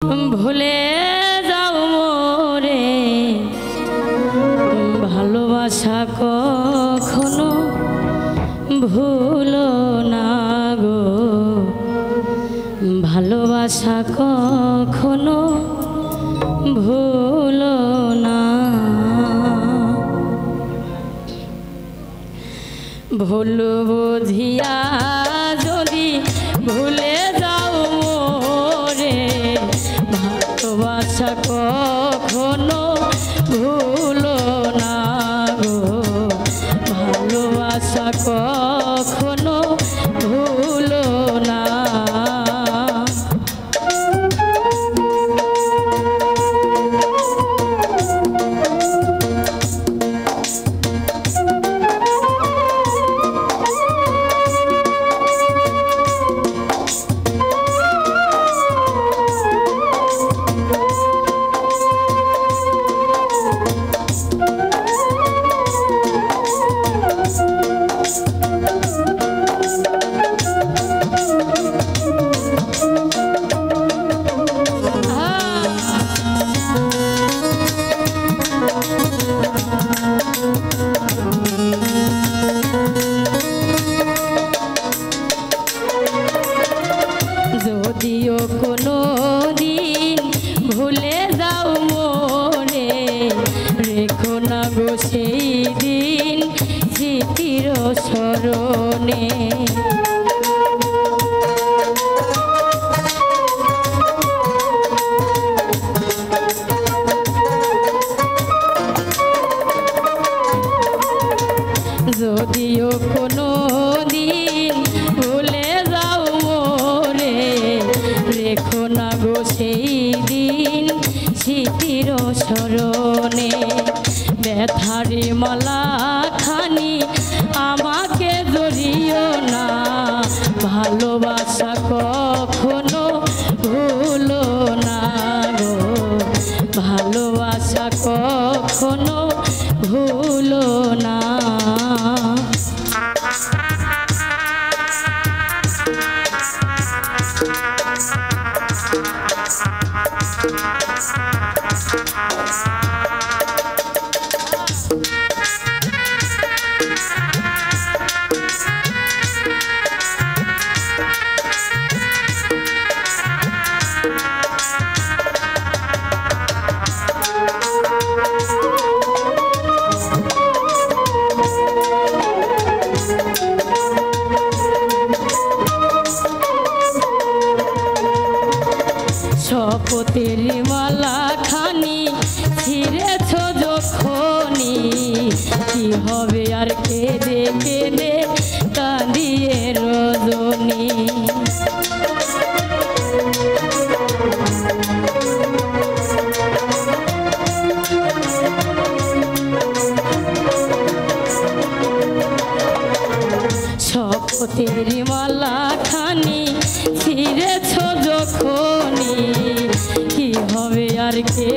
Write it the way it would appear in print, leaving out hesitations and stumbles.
ভুলে যাও মোরে ভালোবাসা কখনো ভুলো না গো, ভালোবাসা কখনো ভুলো না। ভুল বুঝিয়া যদি ভুলে যাও মোরে ভালোবাসা কখনো ভুলো না গো, ভালোবাসা কখনো ভুলো না। যদিও কোনো দিন ভুলে যাও মোরে রেখো না গো সেই দিন স্মৃতির স্মরণে। যদিও কোনো দিন ভুলে যাও মোরে রেখো না গো সেই দিন স্মৃতির স্মরণে। ব্যথারি মালা খানি আমাকে জড়িও না, ভালোবাসা কখনো ভুলো না গো, ভালোবাসা কখনো ভুলো না। শপথের মালা খানি ছিঁড়েছ যখনি, কি হবে আর কেঁদে কেঁদে কাঁদিয়ে রজনী। শপথের মালা খানি ছিঁড়েছ যখনি, কি হবে আর কে